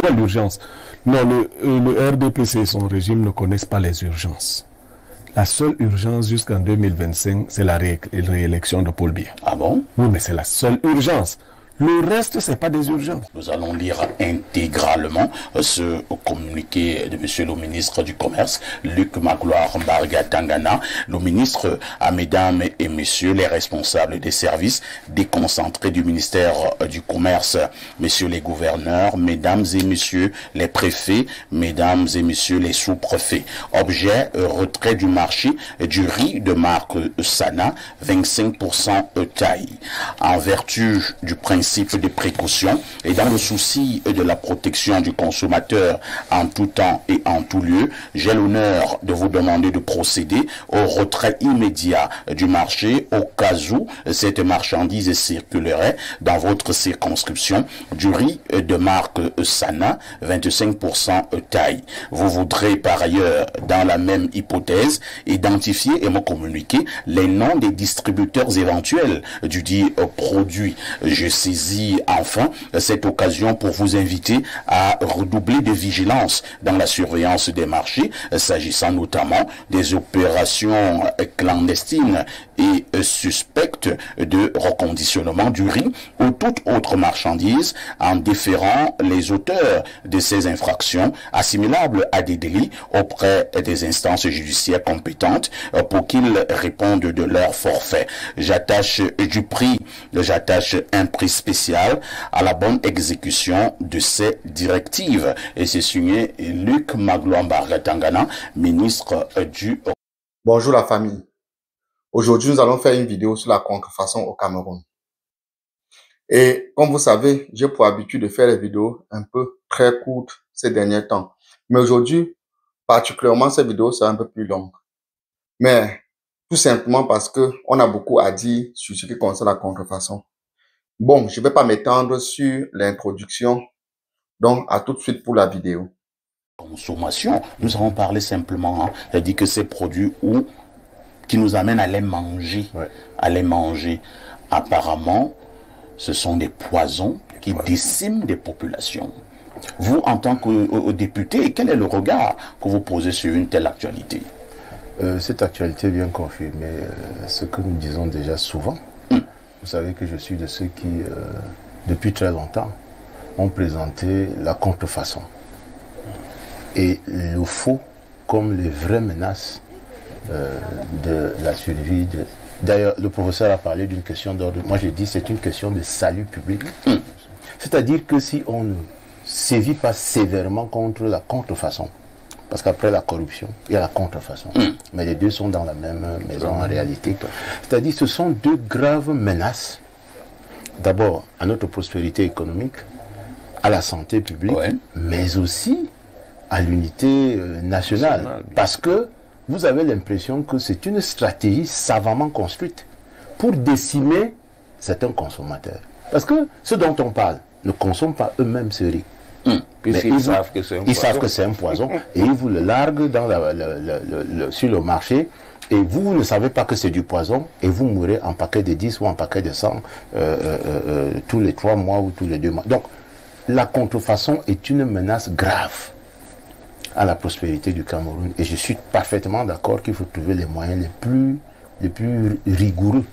Ouais, l'urgence. Non, le RDPC et son régime ne connaissent pas les urgences. La seule urgence jusqu'en 2025, c'est la réélection de Paul Biya. Ah bon? Oui, mais c'est la seule urgence. Le reste, c'est pas des urgences. Nous allons lire intégralement ce communiqué de Monsieur le ministre du Commerce, Luc Magloire Mbarga Tangana. Le ministre à mesdames et messieurs les responsables des services déconcentrés du ministère du Commerce, messieurs les gouverneurs, mesdames et messieurs les préfets, mesdames et messieurs les sous-préfets. Objet, retrait du marché du riz de marque Sana, 25% taille. En vertu du principe de précaution et dans le souci de la protection du consommateur en tout temps et en tout lieu, j'ai l'honneur de vous demander de procéder au retrait immédiat du marché au cas où cette marchandise circulerait dans votre circonscription du riz de marque Sana, 25% taille. Vous voudrez par ailleurs, dans la même hypothèse, identifier et me communiquer les noms des distributeurs éventuels du dit produit. Je saisis enfin cette occasion pour vous inviter à redoubler de vigilance dans la surveillance des marchés, s'agissant notamment des opérations clandestines et suspectes de reconditionnement du riz ou toute autre marchandise, en déférant les auteurs de ces infractions assimilables à des délits auprès des instances judiciaires compétentes pour qu'ils répondent de leur forfait. J'attache un prix spécial à la bonne exécution de ces directives. Et c'est signé Luc Magloire Mbarga Tangana, ministre du... Bonjour la famille. Aujourd'hui, nous allons faire une vidéo sur la contrefaçon au Cameroun. Et comme vous savez, j'ai pour habitude de faire les vidéos un peu très courtes ces derniers temps. Mais aujourd'hui, particulièrement, cette vidéo sera un peu plus longue. Mais tout simplement parce que on a beaucoup à dire sur ce qui concerne la contrefaçon. Bon, je ne vais pas m'étendre sur l'introduction, donc à tout de suite pour la vidéo. Consommation, nous avons parlé simplement, c'est-à-dire que ces produits qui nous amènent à les manger, apparemment, ce sont des poisons qui déciment des populations. Vous, en tant que député, quel est le regard que vous posez sur une telle actualité? Cette actualité vient confirmer ce que nous disons déjà souvent. Vous savez que je suis de ceux qui, depuis très longtemps, ont présenté la contrefaçon et le faux comme les vraies menaces de la survie. D'ailleurs, le professeur a parlé d'une question d'ordre. Moi, j'ai dit que c'est une question de salut public. C'est-à-dire que si on ne sévit pas sévèrement contre la contrefaçon, parce qu'après la corruption, il y a la contrefaçon. Mais les deux sont dans la même maison en réalité. C'est-à-dire que ce sont deux graves menaces. D'abord, à notre prospérité économique, à la santé publique, mais aussi à l'unité nationale. Parce que vous avez l'impression que c'est une stratégie savamment construite pour décimer certains consommateurs. Parce que ceux dont on parle ne consomment pas eux-mêmes ce riz. Ils savent que c'est un poison et ils vous le larguent sur le marché et vous ne savez pas que c'est du poison et vous mourrez en paquet de 10 ou en paquet de 100 tous les 3 mois ou tous les 2 mois. Donc la contrefaçon est une menace grave à la prospérité du Cameroun et je suis parfaitement d'accord qu'il faut trouver les moyens les plus rigoureux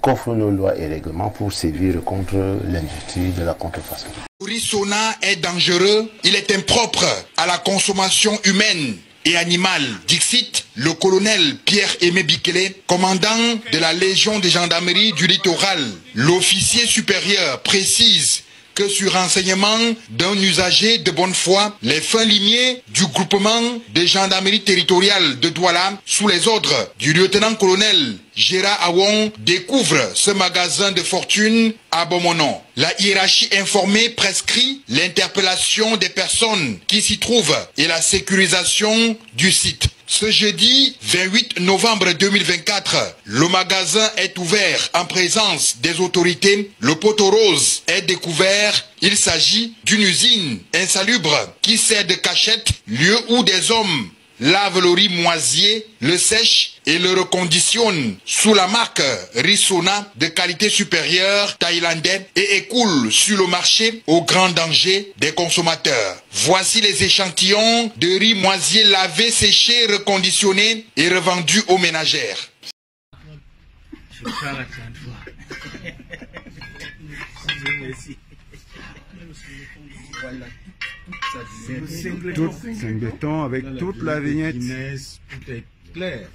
qu'offrent nos lois et règlements pour sévir contre l'industrie de la contrefaçon. Le riz Sona est dangereux, il est impropre à la consommation humaine et animale. Dixit, le colonel Pierre-Aimé Bikele, commandant de la Légion de gendarmerie du littoral. L'officier supérieur précise que sur renseignement d'un usager de bonne foi, les fins limiers du groupement de gendarmerie territoriale de Douala, sous les ordres du lieutenant-colonel Gérard Awon, découvrent ce magasin de fortune à Bomonon. La hiérarchie informée prescrit l'interpellation des personnes qui s'y trouvent et la sécurisation du site. Ce jeudi 28 novembre 2024, le magasin est ouvert en présence des autorités. Le poteau rose est découvert. Il s'agit d'une usine insalubre qui sert de cachette, lieu où des hommes lave le riz moisier, le sèche et le reconditionne sous la marque Risona de qualité supérieure thaïlandais et écoule sur le marché au grand danger des consommateurs. Voici les échantillons de riz moisier lavé, séché, reconditionné et revendu aux ménagères. Tout c'est béton avec toute la vignette. Tout est clair.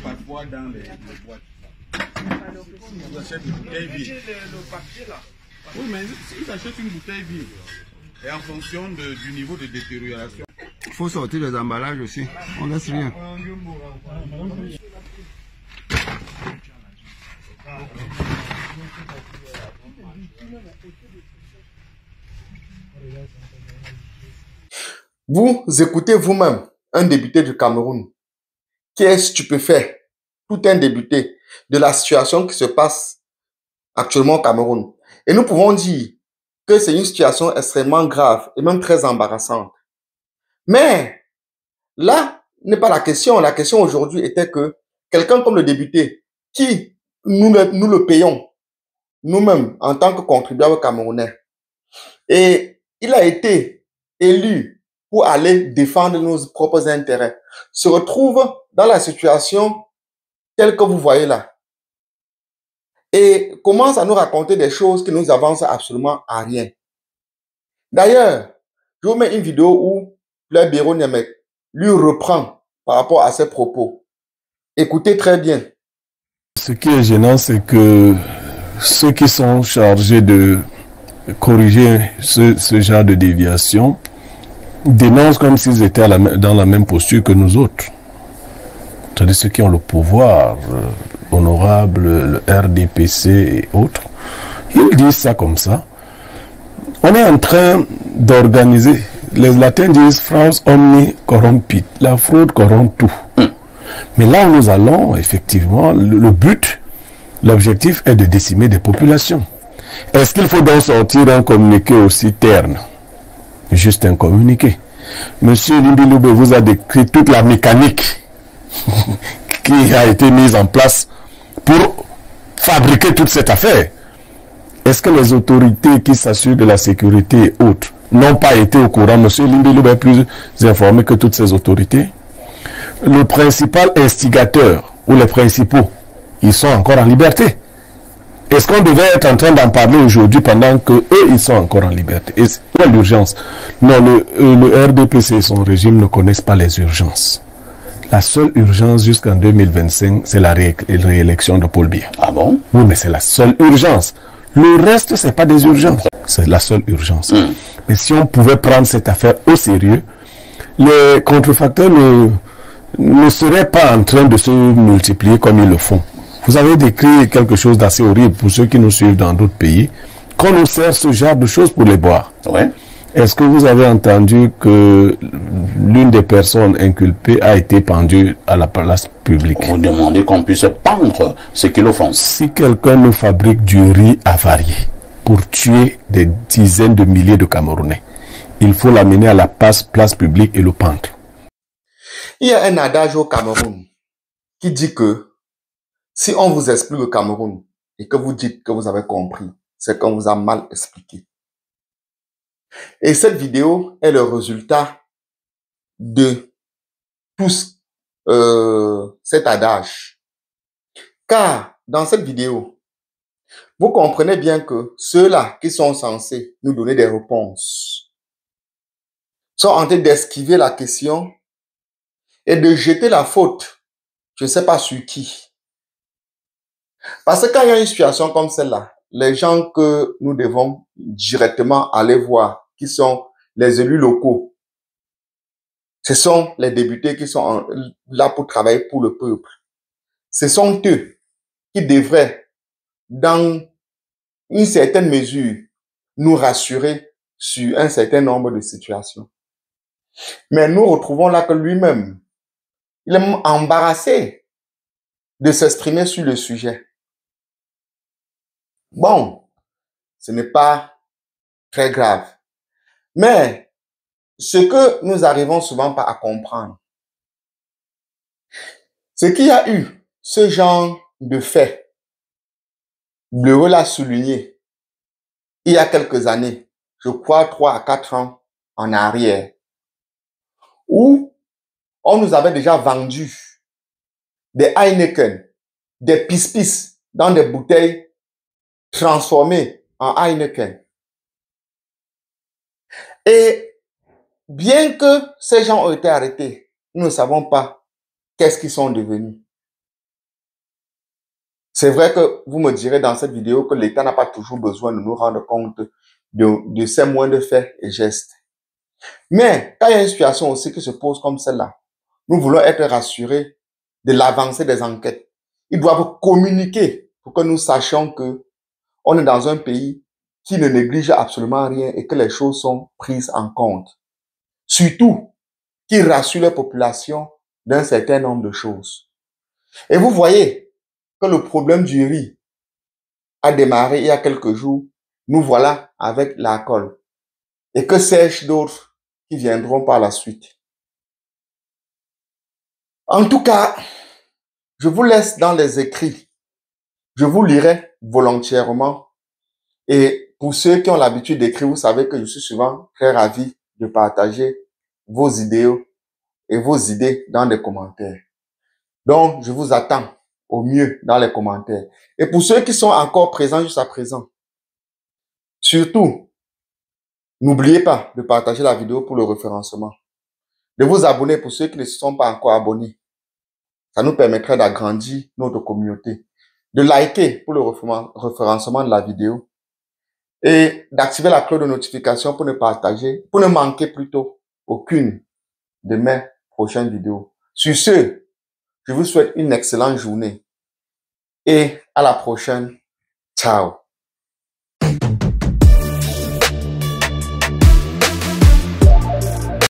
Parfois dans les boîtes. Ils achètent une bouteille vide. Oui, mais ils achètent une bouteille vide. Et en fonction du niveau de détérioration. Il faut sortir les emballages aussi. On laisse rien. Vous écoutez vous-même un député du Cameroun qui est stupéfait, tout un député, de la situation qui se passe actuellement au Cameroun. Et nous pouvons dire que c'est une situation extrêmement grave et même très embarrassante. Mais là n'est pas la question. La question aujourd'hui était que quelqu'un comme le député, qui nous le payons nous-mêmes en tant que contribuables camerounais, et il a été élu pour aller défendre nos propres intérêts, se retrouve dans la situation telle que vous voyez là et commence à nous raconter des choses qui nous avancent absolument à rien. D'ailleurs, je vous mets une vidéo où le Biro Niemek lui reprend par rapport à ses propos. Écoutez très bien. Ce qui est gênant, c'est que ceux qui sont chargés de corriger ce genre de déviation dénoncent comme s'ils étaient dans la même posture que nous autres. C'est-à-dire ceux qui ont le pouvoir, honorable, le RDPC et autres. Ils disent ça comme ça. On est en train d'organiser, les latins disent fraude omni corrompit, la fraude corrompt tout. Mais là où nous allons, effectivement, le but, l'objectif est de décimer des populations. Est-ce qu'il faut donc sortir un communiqué aussi terne? Juste un communiqué. Monsieur Limbiloube vous a décrit toute la mécanique qui a été mise en place pour fabriquer toute cette affaire. Est-ce que les autorités qui s'assurent de la sécurité et autres n'ont pas été au courant? Monsieur Limbiloube est plus informé que toutes ces autorités. Le principal instigateur ou les principaux, ils sont encore en liberté. Est-ce qu'on devait être en train d'en parler aujourd'hui pendant que eux, ils sont encore en liberté? Et c'est quoi l'urgence? Non, le RDPC et son régime ne connaissent pas les urgences. La seule urgence jusqu'en 2025, c'est la réélection de Paul Biya. Ah bon? Oui, mais c'est la seule urgence. Le reste, c'est pas des urgences. C'est la seule urgence. Mais si on pouvait prendre cette affaire au sérieux, les contrefacteurs ne seraient pas en train de se multiplier comme ils le font. Vous avez décrit quelque chose d'assez horrible pour ceux qui nous suivent dans d'autres pays, qu'on nous sert ce genre de choses pour les boire. Ouais. Est-ce que vous avez entendu que l'une des personnes inculpées a été pendue à la place publique? Vous demandez qu'on puisse pendre ce qui l'offense. Si quelqu'un nous fabrique du riz avarié pour tuer des dizaines de milliers de Camerounais, il faut l'amener à la place publique et le pendre. Il y a un adage au Cameroun qui dit que si on vous explique le Cameroun et que vous dites que vous avez compris, c'est qu'on vous a mal expliqué. Et cette vidéo est le résultat de tout cet adage. Car dans cette vidéo, vous comprenez bien que ceux-là qui sont censés nous donner des réponses sont en train d'esquiver la question et de jeter la faute, je ne sais pas sur qui. Parce que quand il y a une situation comme celle-là, les gens que nous devons directement aller voir, qui sont les élus locaux, ce sont les députés qui sont là pour travailler pour le peuple. Ce sont eux qui devraient, dans une certaine mesure, nous rassurer sur un certain nombre de situations. Mais nous retrouvons là que lui-même, il est embarrassé de s'exprimer sur le sujet. Bon, ce n'est pas très grave. Mais ce que nous arrivons souvent pas à comprendre, c'est qu'il y a eu ce genre de fait, Bleureau l'a souligné, il y a quelques années, je crois 3 à 4 ans en arrière, où on nous avait déjà vendu des Heineken, des pis-pis dans des bouteilles transformées en Heineken. Et bien que ces gens ont été arrêtés, nous ne savons pas qu'est-ce qu'ils sont devenus. C'est vrai que vous me direz dans cette vidéo que l'État n'a pas toujours besoin de nous rendre compte de ces moindres faits et gestes. Mais quand il y a une situation aussi qui se pose comme celle-là, nous voulons être rassurés de l'avancée des enquêtes. Ils doivent communiquer pour que nous sachions que on est dans un pays qui ne néglige absolument rien et que les choses sont prises en compte. Surtout, qui rassure la population d'un certain nombre de choses. Et vous voyez que le problème du riz a démarré il y a quelques jours. Nous voilà avec l'alcool. Et que sais-je d'autres qui viendront par la suite. En tout cas, je vous laisse dans les écrits. Je vous lirai volontairement. Et pour ceux qui ont l'habitude d'écrire, vous savez que je suis souvent très ravi de partager vos idéaux et vos idées dans les commentaires. Donc, je vous attends au mieux dans les commentaires. Et pour ceux qui sont encore présents jusqu'à présent, surtout, n'oubliez pas de partager la vidéo pour le référencement. De vous abonner pour ceux qui ne se sont pas encore abonnés. Ça nous permettrait d'agrandir notre communauté. De liker pour le référencement de la vidéo. Et d'activer la cloche de notification pour ne manquer plutôt aucune de mes prochaines vidéos. Sur ce, je vous souhaite une excellente journée et à la prochaine. Ciao.